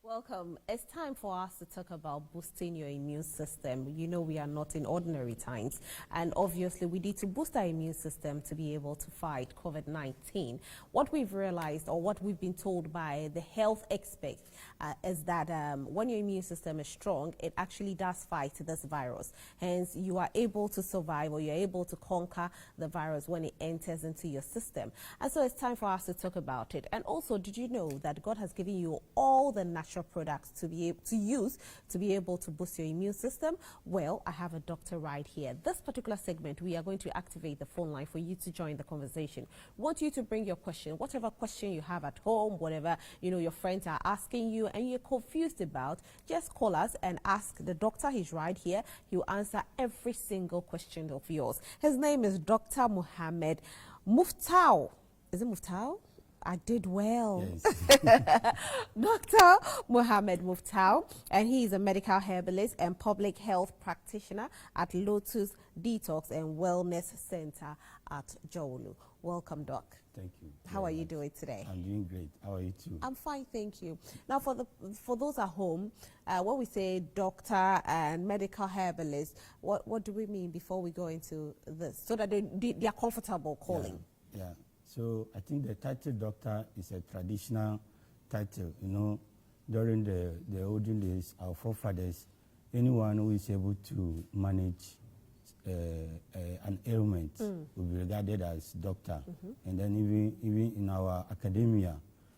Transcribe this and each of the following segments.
Welcome. It's time for us to talk about boosting your immune system. You know, we are not in ordinary times, and obviously we need to boost our immune system to be able to fight COVID-19. What we've realized, or what we've been told by the health experts, is that when your immune system is strong, it actually does fight this virus. Hence, you are able to survive, or you're able to conquer the virus when it enters into your system. And so it's time for us to talk about it. And also, did you know that God has given you all the natural products to be able to use to be able to boost your immune system? Well, I have a doctor right here. This particular segment, we are going to activate the phone line for you to join the conversation. We want you to bring your question, whatever question you have at home, whatever your friends are asking you and you're confused about. Just call us and ask the doctor. He's right here. He'll answer every single question of yours. His name is Dr. Mohammed Muftau. Is it Muftau? I did well. Yes. Dr. Mohammed Muftau, and he is a medical herbalist and public health practitioner at Lotus Detox and Wellness Center at Jolu. Welcome, Doc. Thank you. How are you doing today? I'm doing great. How are you too? I'm fine, thank you. Now, for those at home, when we say doctor and medical herbalist, what do we mean before we go into this, so that they are comfortable calling? Yeah. So I think the title doctor is a traditional title. During the olden days, our forefathers, anyone who is able to manage an ailment will be regarded as doctor. And then even in our academia,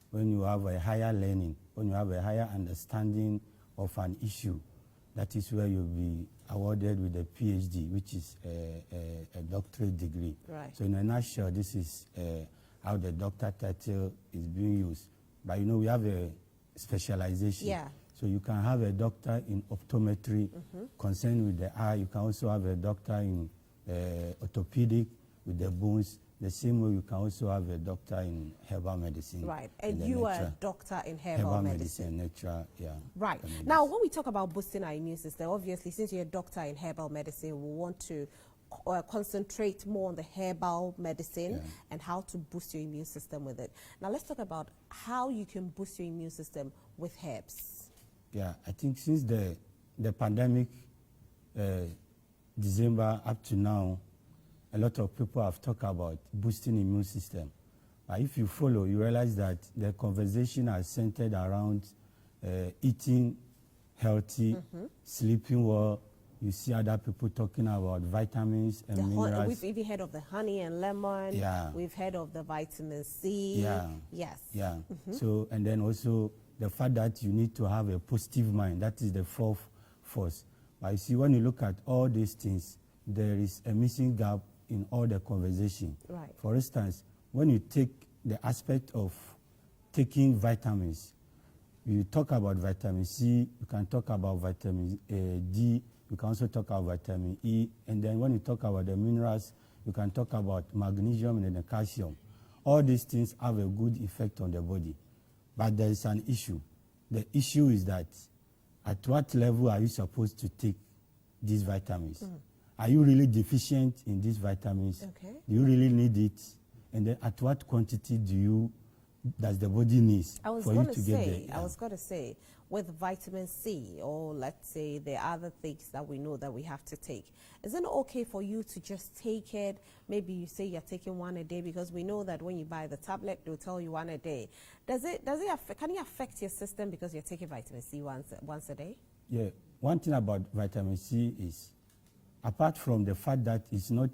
when you have a higher learning, when you have a higher understanding of an issue, that is where you'll be awarded with a PhD, which is a doctorate degree. Right. So in a nutshell, this is how the doctor title is being used. But we have a specialization. Yeah. So you can have a doctor in optometry, concerned with the eye. You can also have a doctor in orthopedic with the bones. The same way you can also have a doctor in herbal medicine. Right, and you are a doctor in herbal medicine. Natural, yeah. Right. Now, when we talk about boosting our immune system, obviously, since you're a doctor in herbal medicine, we want to concentrate more on the herbal medicine and how to boost your immune system with it. Now, let's talk about how you can boost your immune system with herbs. Yeah, I think since the pandemic, December up to now, a lot of people have talked about boosting immune system. If you follow, you realize that the conversation is centered around eating healthy, sleeping well. You see other people talking about vitamins and minerals. We've even heard of the honey and lemon. Yeah. We've heard of the vitamin C. Yeah. Yes. Yeah. So, and then also the fact that you need to have a positive mind. That is the fourth force. But you see, when you look at all these things, there is a missing gap in all the conversation. Right. For instance, when you take the aspect of taking vitamins, you talk about vitamin C, you can talk about vitamin D, you can also talk about vitamin E, and then when you talk about the minerals, you can talk about magnesium and the calcium. All these things have a good effect on the body. But there is an issue. The issue is that at what level are you supposed to take these vitamins? Are you really deficient in these vitamins? Okay. Do you really need it? And then at what quantity does the body need for you to get there? Yeah. I was going to say, with vitamin C, or let's say the other things that we know that we have to take, is it okay for you to just take it? Maybe you say you're taking one a day, because we know that when you buy the tablet, they'll tell you one a day. Can it affect your system because you're taking vitamin C once a day? Yeah. One thing about vitamin C is, apart from the fact that it's not...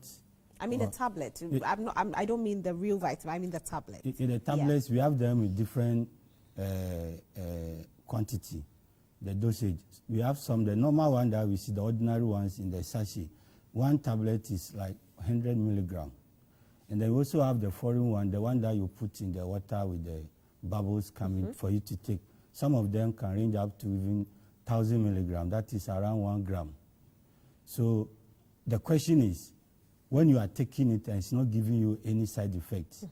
I mean the tablet. I don't mean the real vitamin. I mean the tablet. In the tablets, we have them with different quantity, the dosage. We have the normal one that we see, the ordinary ones in the sachet. One tablet is like 100 milligram. And then we also have the foreign one, the one that you put in the water with the bubbles coming for you to take. Some of them can range up to even 1,000 milligram. That is around 1 gram. So the question is, when you are taking it and it's not giving you any side effects,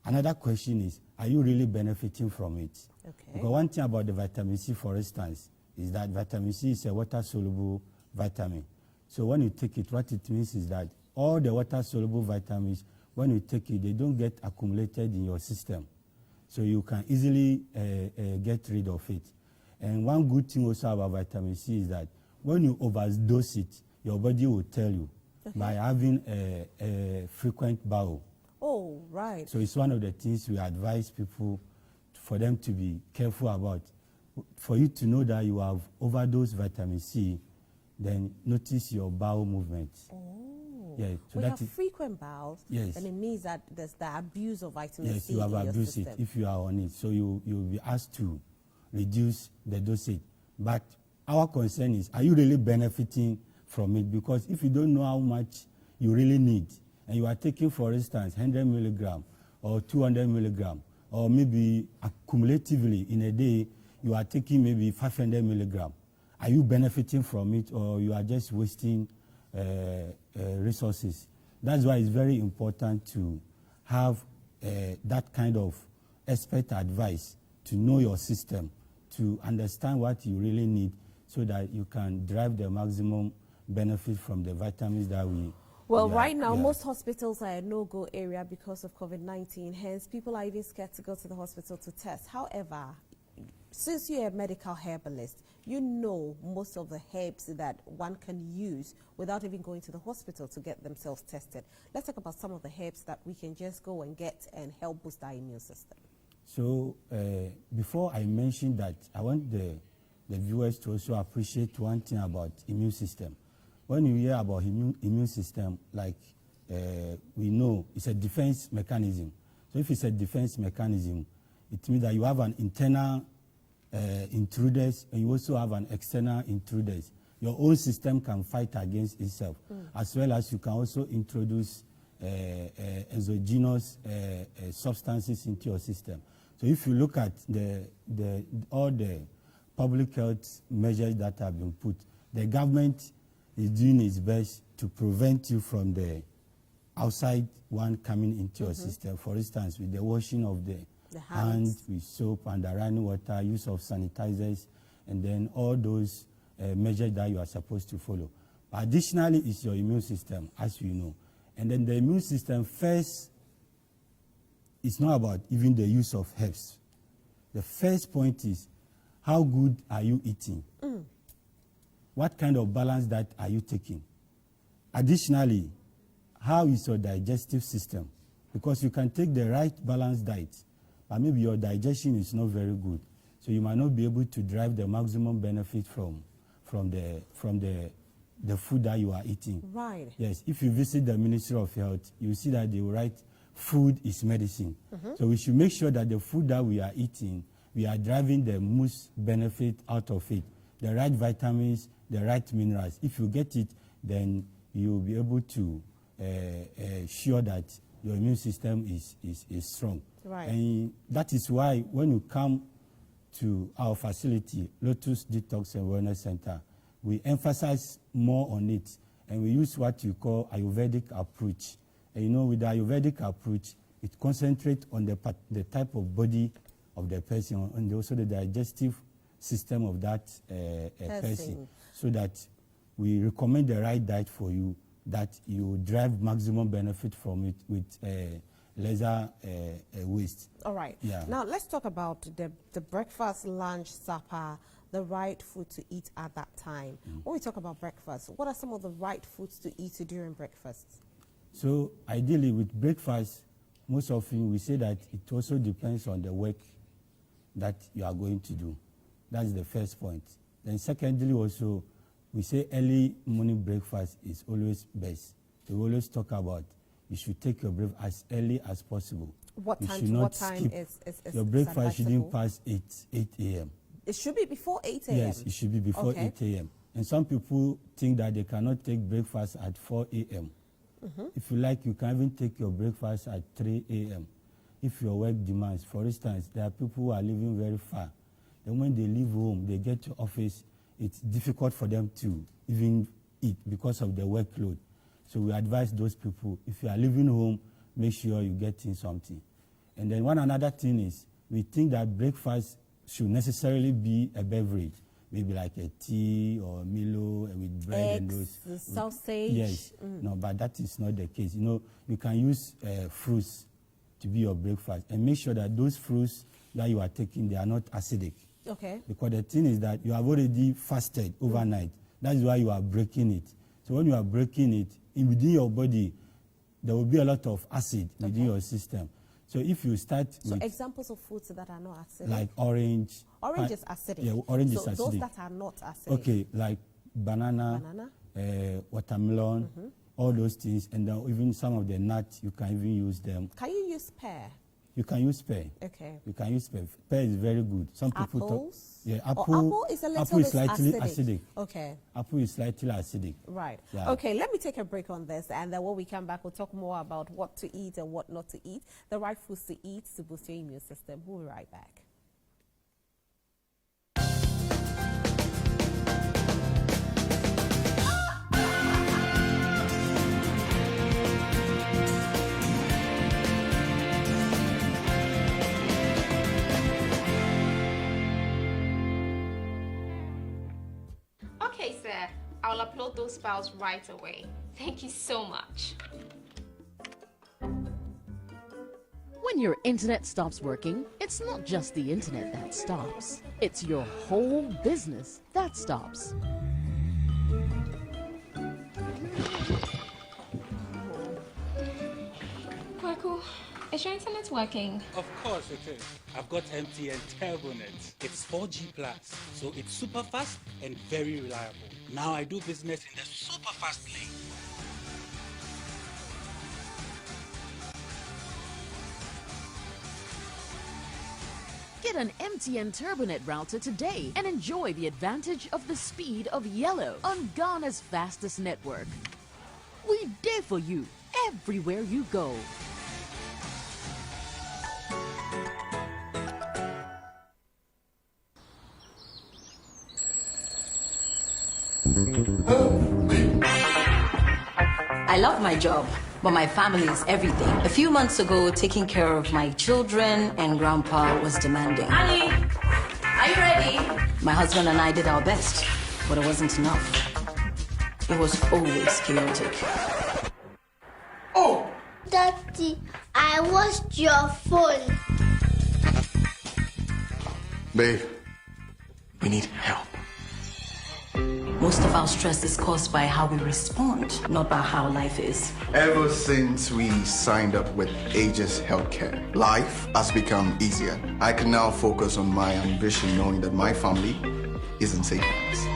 another question is, are you really benefiting from it? Okay. Because one thing about the vitamin C, for instance, is that vitamin C is a water-soluble vitamin. So when you take it, what it means is that all the water-soluble vitamins, when you take it, they don't get accumulated in your system. So you can easily get rid of it. And one good thing also about vitamin C is that when you overdose it, your body will tell you by having a frequent bowel. Oh, right. So it's one of the things we advise people for them to be careful about. For you to know that you have overdosed vitamin C, then notice your bowel movements. Oh. Yeah, so when that you have is frequent bowels, yes. then it means that there's the abuse of vitamin yes, C you have in your abused it system. if you are on it. So you'll be asked to reduce the dosage. But our concern is, are you really benefiting from it? Because if you don't know how much you really need, and you are taking, for instance, 100 milligram or 200 milligram, or maybe accumulatively in a day, you are taking maybe 500 milligram, are you benefiting from it, or you are just wasting resources? That's why it's very important to have that kind of expert advice, to know your system, to understand what you really need, so that you can derive the maximum benefit from the vitamins that we. Well, right now, most hospitals are a no-go area because of COVID-19. Hence, people are even scared to go to the hospital to test. However, since you're a medical herbalist, you know most of the herbs that one can use without even going to the hospital to get themselves tested. Let's talk about some of the herbs that we can just go and get and help boost our immune system. So, before I mention that, I want the viewers to also appreciate one thing about immune system. When you hear about immune system, like we know it's a defense mechanism. So if it's a defense mechanism, it means that you have an internal intruders, and you also have an external intruders. Your own system can fight against itself, as well as you can also introduce exogenous substances into your system. So if you look at all the public health measures that have been put, the government is doing its best to prevent you from the outside one coming into your system. For instance, with the washing of the hands with soap and the running water, use of sanitizers, and then all those measures that you are supposed to follow. But additionally, is your immune system, as we know. And then the immune system first, it's not about even the use of herbs. The first point is, how good are you eating? What kind of balanced diet are you taking? Additionally, how is your digestive system? Because you can take the right balanced diet, but maybe your digestion is not very good. So you might not be able to derive the maximum benefit from the food that you are eating. Right. Yes, if you visit the Ministry of Health, you see that they will write, food is medicine. So we should make sure that the food that we are eating, we are driving the most benefit out of it. The right vitamins, the right minerals. If you get it, then you'll be able to ensure that your immune system is strong. Right. And that is why when you come to our facility, Lotus Detox and Wellness Center, we emphasize more on it, and we use what you call Ayurvedic approach. And you know, with the Ayurvedic approach, it concentrates on the type of body of the person, and also the digestive system of that person, so that we recommend the right diet for you, that you drive maximum benefit from it with lesser waste. All right. Yeah. Now let's talk about the breakfast, lunch, supper, the right food to eat at that time. When we talk about breakfast, what are some of the right foods to eat during breakfast? So ideally with breakfast, most often we say that it also depends on the work that you are going to do. That's the first point. Then secondly also, we say early morning breakfast is always best. So we always talk about you should take your breakfast as early as possible. What you time, should not what time skip. is your breakfast shouldn't advisable? pass 8 a.m. It should be before 8 a.m. Yes, it should be before 8 a.m. And some people think that they cannot take breakfast at 4 a.m. If you like, you can even take your breakfast at 3 a.m. if your work demands. For instance, there are people who are living very far. And when they leave home, they get to office, it's difficult for them to even eat because of the workload. So we advise those people, if you are leaving home, make sure you get in something. And then one another thing is, we think that breakfast should necessarily be a beverage, maybe like a tea or Milo with bread and Eggs, those. sausage. Yes, no, but that is not the case. You know, you can use fruits to be your breakfast, and make sure that those fruits that you are taking, they are not acidic. Okay. Because the thing is that you have already fasted overnight. That is why you are breaking it. So when you are breaking it, within your body, there will be a lot of acid within your system. So if you start with examples of foods that are not acidic? Like orange. Orange is acidic. Yeah, orange is acidic. So those that are not acidic. Okay, like banana, watermelon, all those things, and then even some of the nuts, you can even use them. Can you use pear? You can use pear. Okay. You can use pear. Pear is very good. Some people Apples? Yeah, apple is a little bit slightly acidic. Okay. Apple is slightly acidic. Right. Yeah. Okay, let me take a break on this, and then when we come back, we'll talk more about what to eat and what not to eat, the right foods to eat to boost your immune system. We'll be right back. Okay, sir. I'll upload those files right away. Thank you so much. When your internet stops working, it's not just the internet that stops. It's your whole business that stops. Kwaku, is your internet working? Of course it is. I've got MTN TurboNet. It's 4G plus, so it's super fast and very reliable. Now I do business in the super fast lane. Get an MTN TurboNet router today and enjoy the advantage of the speed of Yellow on Ghana's fastest network. We there for you everywhere you go. I love my job, but my family is everything. A few months ago, taking care of my children and grandpa was demanding. Ali, are you ready? My husband and I did our best, but it wasn't enough. It was always chaotic. Oh! Daddy, I watched your phone. Babe, we need help. Most of our stress is caused by how we respond, not by how life is. Ever since we signed up with Aegis Healthcare, life has become easier. I can now focus on my ambition knowing that my family is in safe hands.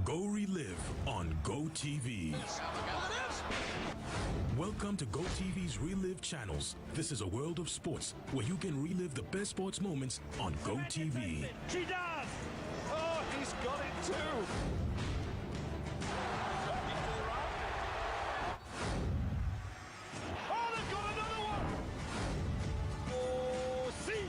Go relive on GoTV. Welcome to GoTV's Relive Channels. This is a world of sports where you can relive the best sports moments on GoTV. She does! Oh, he's got it too! Oh, they've got another one! Oh, see!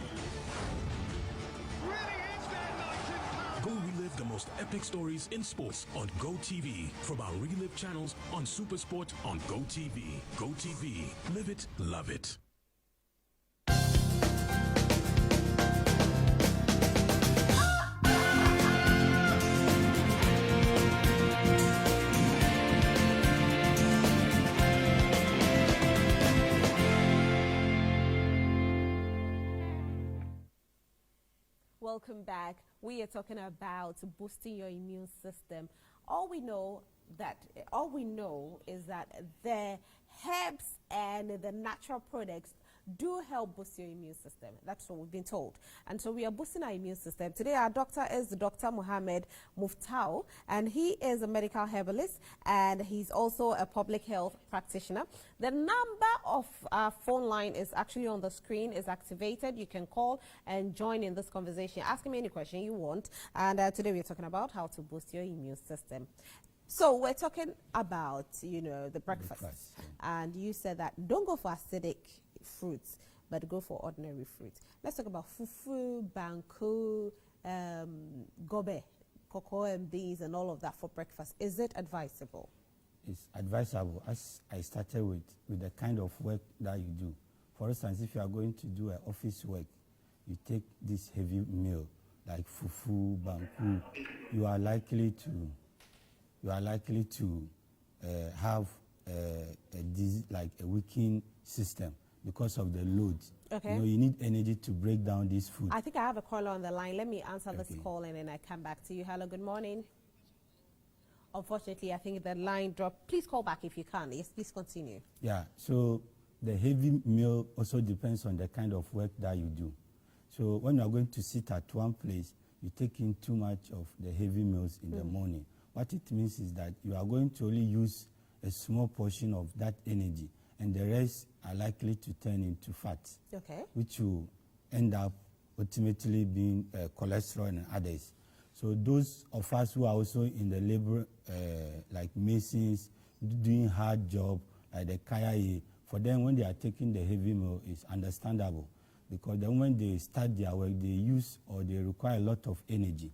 Really is their night in Go relive the most epic stories in sports on GoTV from our Relive channels on SuperSport on GoTV. GoTV. Live it, love it. Welcome back. We are talking about boosting your immune system. All we know is that the herbs and the natural products do help boost your immune system. That's what we've been told. And so we are boosting our immune system. Today our doctor is Dr. Mohammed Muftau, and he is a medical herbalist and he's also a public health practitioner. The number of our phone line is actually on the screen, is activated. You can call and join in this conversation. Ask him any question you want. And today we're talking about how to boost your immune system. So we're talking about, the breakfast. And you said that don't go for acidic fruits, but go for ordinary fruits. Let's talk about fufu, banku, gobe, cocoa and beans and all of that for breakfast. Is it advisable? It's advisable, as I started with the kind of work that you do. For instance, if you are going to do an office work, you take this heavy meal like fufu, banku, you are likely to have like a weakened system because of the load. Okay. You know, you need energy to break down this food. I think I have a caller on the line. Let me answer this call and then I come back to you. Hello, good morning. Unfortunately, I think the line dropped. Please call back if you can. Yes, please continue. Yeah, so the heavy meal also depends on the kind of work that you do. So when you are going to sit at one place, you take in too much of the heavy meals in the morning. What it means is that you are going to only use a small portion of that energy, and the rest are likely to turn into fat, which will end up ultimately being cholesterol and others. So those of us who are also in the labor, like masons, doing hard job, like the kaya, for them when they are taking the heavy meal, it's understandable. Because then when they start their work, they use or they require a lot of energy.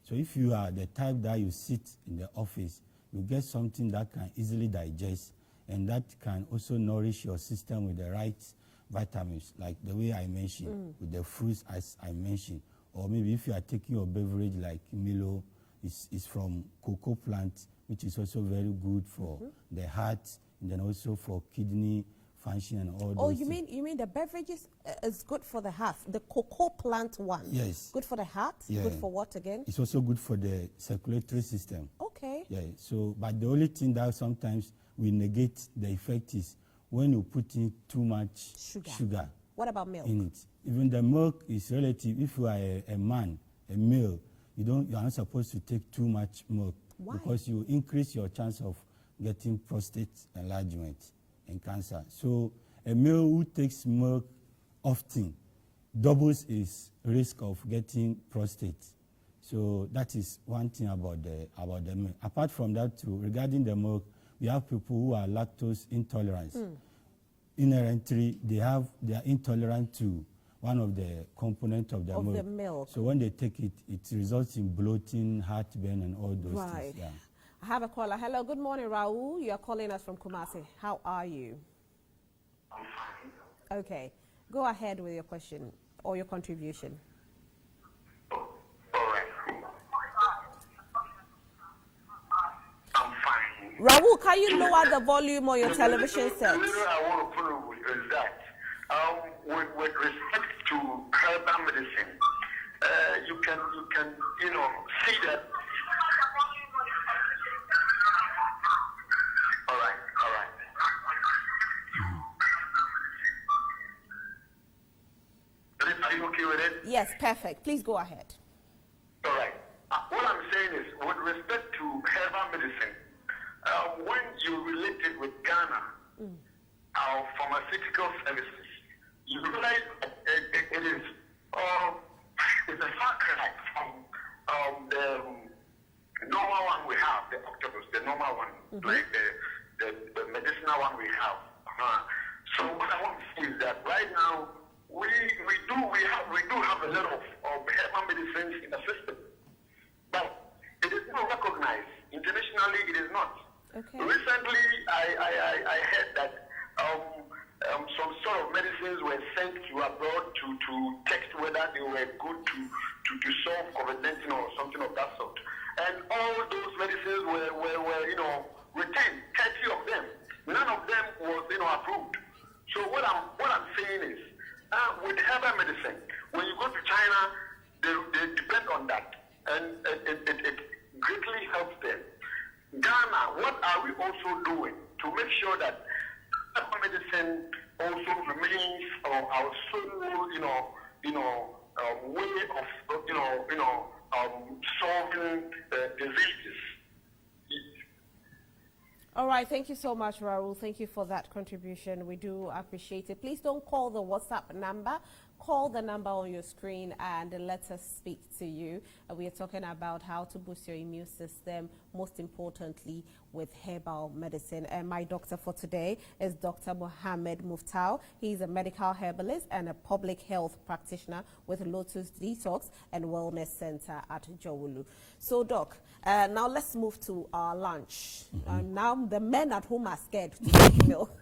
So if you are the type that you sit in the office, you get something that can easily digest and that can also nourish your system with the right vitamins, like the way I mentioned, with the fruits as I mentioned. Or maybe if you are taking your beverage like Milo, it's from cocoa plant, which is also very good for the heart and then also for kidney function and all those. Oh, you mean the beverages is good for the heart? The cocoa plant one? Yes. Good for the heart? Yeah. Good for what again? It's also good for the circulatory system. Okay. Yeah. So, but the only thing that sometimes we negate the effect is when you put in too much sugar. What about milk? In it. Even the milk is relative. If you are a man, a male, you are not supposed to take too much milk. Why? Because you increase your chance of getting prostate enlargement and cancer. So a male who takes milk often doubles his risk of getting prostate. So that is one thing about the milk. Apart from that too, regarding the milk, we have people who are lactose intolerant. Inherently, they are intolerant to one of the components of the milk. So when they take it, it results in bloating, heartburn, and all those things. Yeah. I have a caller. Hello, good morning, Raul. You are calling us from Kumasi. How are you? I'm fine. Okay. Go ahead with your question or your contribution. All right. I'm fine. Raul, can you lower the volume on your television set? The reason I want to put it is that with respect to herbal medicine, you can see that. All right. Are you okay with it? Yes, perfect. Please go ahead. All right. What I'm saying is, with respect to herbal medicine, when you relate it with Ghana, our pharmaceutical services, you realize that it is it's a far cry from the normal one we have, the octopus, the normal one, like the medicinal one we have. So what I want to say is that right now we do have a lot of herbal medicines in the system, but it is not recognized internationally. It is not. Okay. Recently, I heard that some sort of medicines were sent to abroad to test whether they were good to solve COVID-19 or something of that sort. And all those medicines were retained, 30 of them. None of them was approved. So what I'm saying is, with herbal medicine, when you go to China, they depend on that, and it greatly helps them. Ghana, what are we also doing to make sure that herbal medicine also remains our sole, way of solving diseases? All right, thank you so much, Raul. Thank you for that contribution. We do appreciate it. Please don't call the WhatsApp number. Call the number on your screen and let us speak to you. We are talking about how to boost your immune system. Most importantly, with herbal medicine. And my doctor for today is Dr. Mohammed Muftau. He's a medical herbalist and a public health practitioner with Lotus Detox and Wellness Center at Jowulu. So, Doc, now let's move to our lunch. Now the men at home are scared to take milk.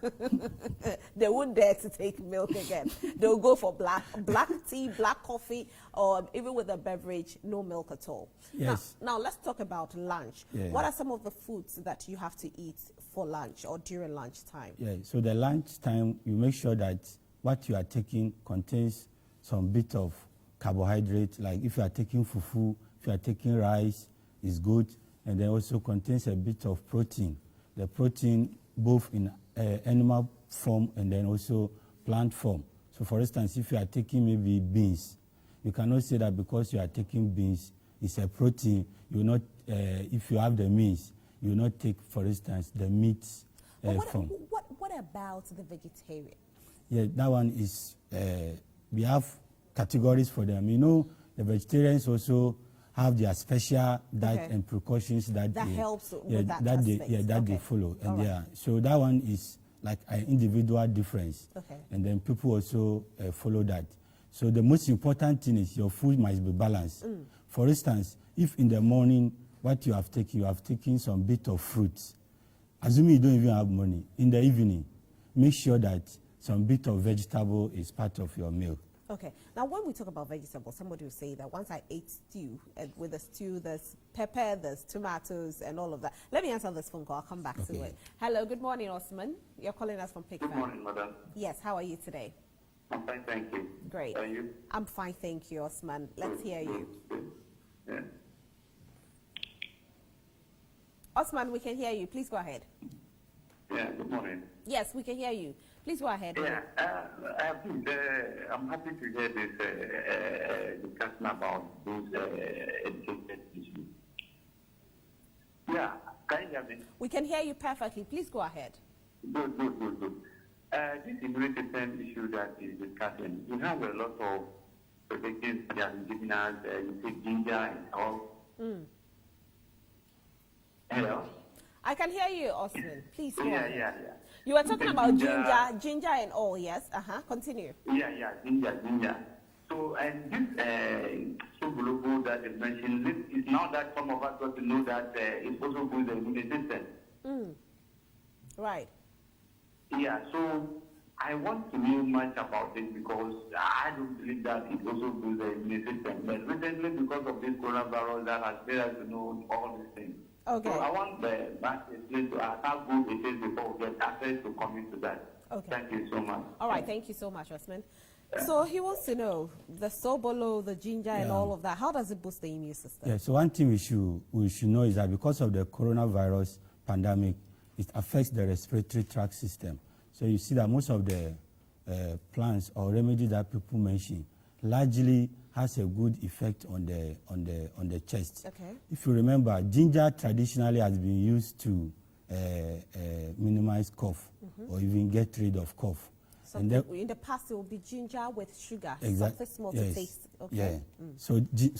They won't dare to take milk again. They'll go for black tea, black coffee, or even with a beverage, no milk at all. Yes. Now let's talk about lunch. Yeah. What are some of the foods that you have to eat for lunch or during lunchtime? Yeah, so the lunchtime, you make sure that what you are taking contains some bit of carbohydrate, like if you are taking fufu, if you are taking rice, is good, and then also contains a bit of protein. The protein both in animal form and then also plant form. So for instance, if you are taking maybe beans, you cannot say that because you are taking beans, it's a protein. You will not, if you have the means, you will not take, for instance, the meat form. What about the vegetarian? Yeah, that one is, we have categories for them. You know, the vegetarians also have their special diet and precautions that helps with that aspect. They follow. And so that one is like an individual difference. Okay. And then people also follow that. So the most important thing is your food must be balanced. For instance, if in the morning what you have taken some bit of fruits, assuming you don't even have money, in the evening, make sure that some bit of vegetable is part of your meal. Okay. Now, when we talk about vegetables, somebody will say that once I ate stew, and with the stew, there's pepper, there's tomatoes, and all of that. Let me answer this phone call. I'll come back to it. Hello, good morning, Osman. You're calling us from Pickford. Good morning, madam. Yes, how are you today? I'm fine, thank you. Great. Are you? I'm fine, thank you, Osman. Let's hear you. Yeah. Osman, we can hear you. Please go ahead. Yeah, good morning. Yes, we can hear you. Please go ahead. Yeah, I'm happy to hear this discussion about those educated issues. Yeah, can you hear me? We can hear you perfectly. Please go ahead. Good. This immune system issue that is discussing, we have a lot of protections that are giving us, you take ginger and all. Hello? I can hear you, Osman. Please go ahead. Yeah. You were talking about ginger and all, yes? Continue. Yeah, ginger. So, and this logo that is mentioned, it's now that some of us got to know that it's also good the immune system. Right. Yeah, so I want to know much about it because I don't believe that it also boosts the immune system. But recently, because of this coronavirus, that has made us to know all these things. Okay. So I want the back to ask how good it is before we get access to commit to that. Okay. Thank you so much. All right, thank you so much, Osman. So he wants to know the sobolo, the ginger, and all of that. How does it boost the immune system? Yeah, so one thing we should know is that because of the coronavirus pandemic, it affects the respiratory tract system. So you see that most of the plants or remedies that people mention largely has a good effect on the chest. Okay. If you remember, ginger traditionally has been used to minimize cough or even get rid of cough. So in the past, it will be ginger with sugar, something small to taste. Okay. Yeah. So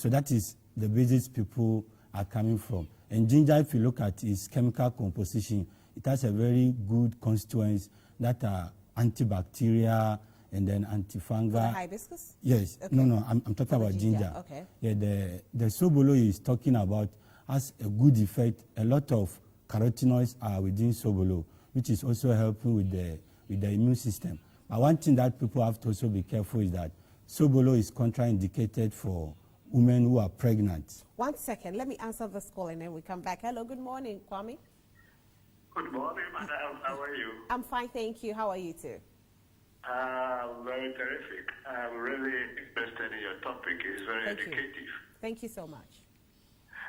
that is the basis people are coming from. And ginger, if you look at its chemical composition, it has a very good constituents that are antibacterial and then antifungal. For the hibiscus? Yes. Okay. No, I'm talking about ginger. Okay. Yeah, the sobolo is talking about has a good effect. A lot of carotenoids are within sobolo, which is also helping with the immune system. But one thing that people have to also be careful is that sobolo is contraindicated for women who are pregnant. 1 second, let me answer this call and then we come back. Hello, good morning, Kwame. Good morning, madam. How are you? I'm fine, thank you. How are you too? Very terrific. I'm really interested in your topic. It's very educative. Thank you so much.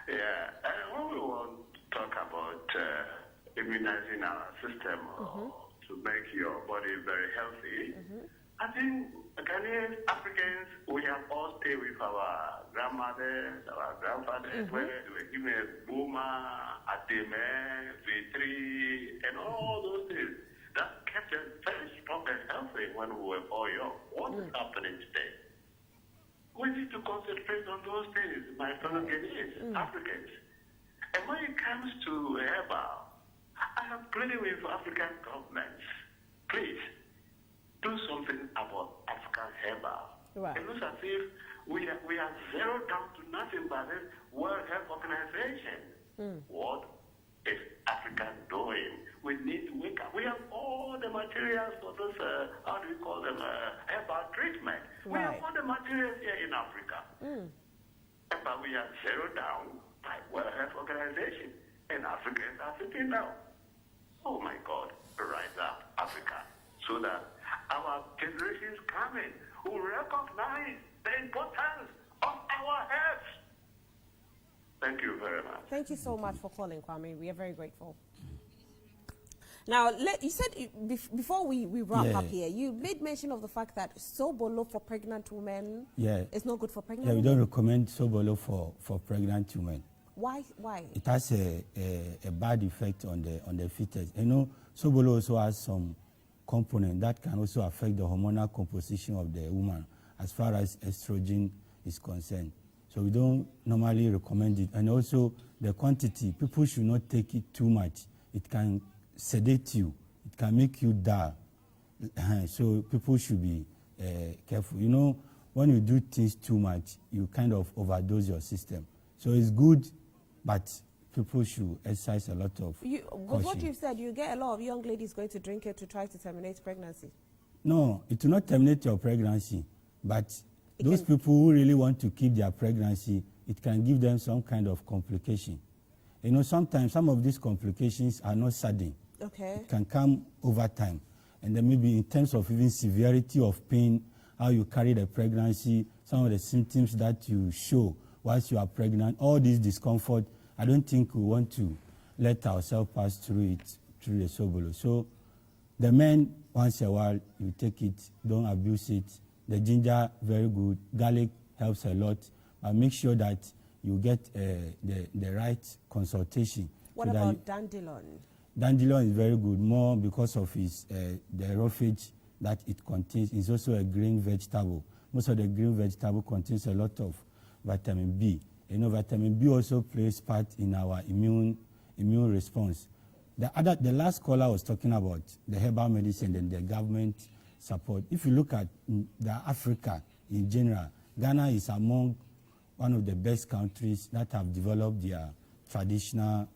Yeah. When we want to talk about immunizing our system to make your body very healthy, I think Ghanaian Africans, we have all stayed with our grandmothers, our grandfathers, where they were given a boma, ateme, V3, and all those things. That kept us very strong and healthy when we were all young. What is happening today? We need to concentrate on those things, my fellow Ghanaians, Africans. And when it comes to herbal, I am pleading with African governments, please, do something about African herbal. Right. It looks as if we are zeroed down to nothing but this World Health Organization. What is Africa doing? We need to wake up. We have all the materials for those, how do we call them, herbal treatment. We have all the materials here in Africa. But we are zeroed down by World Health Organization. And Africans are sitting down. Oh my God, rise up, Africa, so that our generations coming will recognize the importance of our health. Thank you very much. Thank you so much for calling, Kwame. We are very grateful. Now, you said before we wrap up here, you made mention of the fact that Sobolo for pregnant women is not good for pregnant women. We don't recommend Sobolo for pregnant women. Why? It has a bad effect on the fetus. You know, Sobolo also has some component that can also affect the hormonal composition of the woman as far as estrogen is concerned. So we don't normally recommend it. And also the quantity, people should not take it too much. It can sedate you. It can make you dull. So people should be careful. You know, when you do things too much, you kind of overdose your system. So it's good, but people should exercise a lot of caution. With what you've said, you get a lot of young ladies going to drink it to try to terminate pregnancy. No, it will not terminate your pregnancy, but those people who really want to keep their pregnancy, it can give them some kind of complication. You know, sometimes some of these complications are not sudden. Okay. It can come over time. And then maybe in terms of even severity of pain, how you carry the pregnancy, some of the symptoms that you show whilst you are pregnant, all this discomfort, I don't think we want to let ourselves pass through it, through the Sobolo. So the men, once in a while, you take it, don't abuse it. The ginger, very good. Garlic helps a lot. But make sure that you get the right consultation. What about dandelion? Dandelion is very good, more because of its, the roughage that it contains. It's also a green vegetable. Most of the green vegetable contains a lot of vitamin B. You know, vitamin B also plays part in our immune response. The last caller was talking about the herbal medicine and the government support. If you look at the Africa in general, Ghana is among one of the best countries that have developed their traditional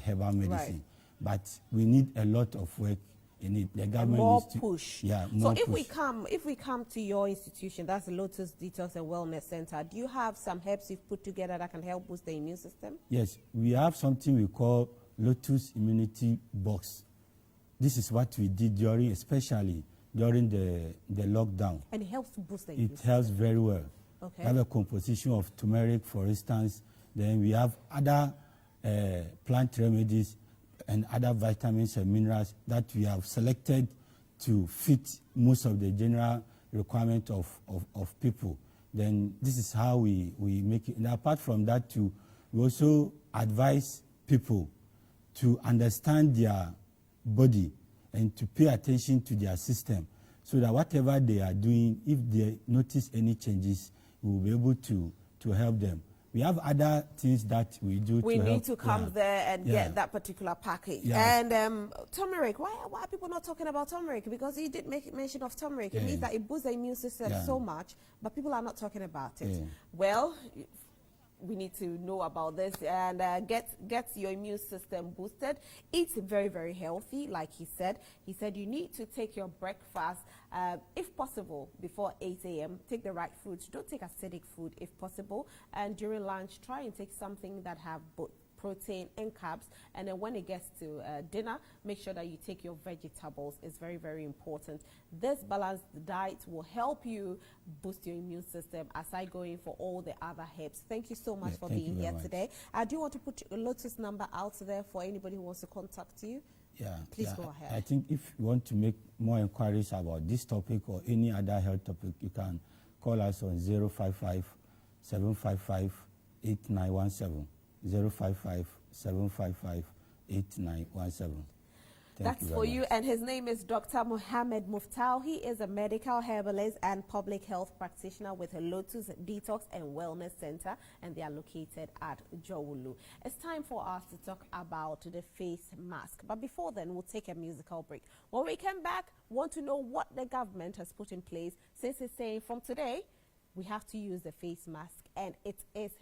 herbal medicine. Right. But we need a lot of work in it. The government more needs to push. Yeah, more so push. if we come to your institution, that's the Lotus Detox and Wellness Center, do you have some herbs you've put together that can help boost the immune system? Yes, we have something we call Lotus Immunity Box. This is what we did especially during the lockdown. And it helps to boost the immune system. It helps very well. Okay. We have a composition of turmeric, for instance. Then we have other plant remedies and other vitamins and minerals that we have selected to fit most of the general requirement of people. Then this is how we make it. And apart from that too, we also advise people to understand their body and to pay attention to their system so that whatever they are doing, if they notice any changes, we will be able to help them. We have other things that we do we to help. We need to come there and get that particular package. And turmeric, why are people not talking about turmeric? Because you did make mention of turmeric. It means that it boosts the immune system so much, but people are not talking about it. Well, we need to know about this and get your immune system boosted. Eat very, very healthy, like he said. He said you need to take your breakfast, if possible, before 8 a.m. Take the right foods. Don't take acidic food if possible. And during lunch, try and take something that have both protein and carbs. And then when it gets to dinner, make sure that you take your vegetables. It's very, very important. This balanced diet will help you boost your immune system aside going for all the other herbs. Thank you so much for being here today. I do want to put your Lotus number out there for anybody who wants to contact you. Please go ahead. I think if you want to make more inquiries about this topic or any other health topic, you can call us on 055 755 8917. 055-755-8917. That's for you. And his name is Dr. Mohammed Muftau. He is a medical herbalist and public health practitioner with a Lotus Detox and Wellness Center, and they are located at Jowulu. It's time for us to talk about the face mask. But before then, we'll take a musical break. When we come back, want to know what the government has put in place, since it's saying from today, we have to use the face mask, and it is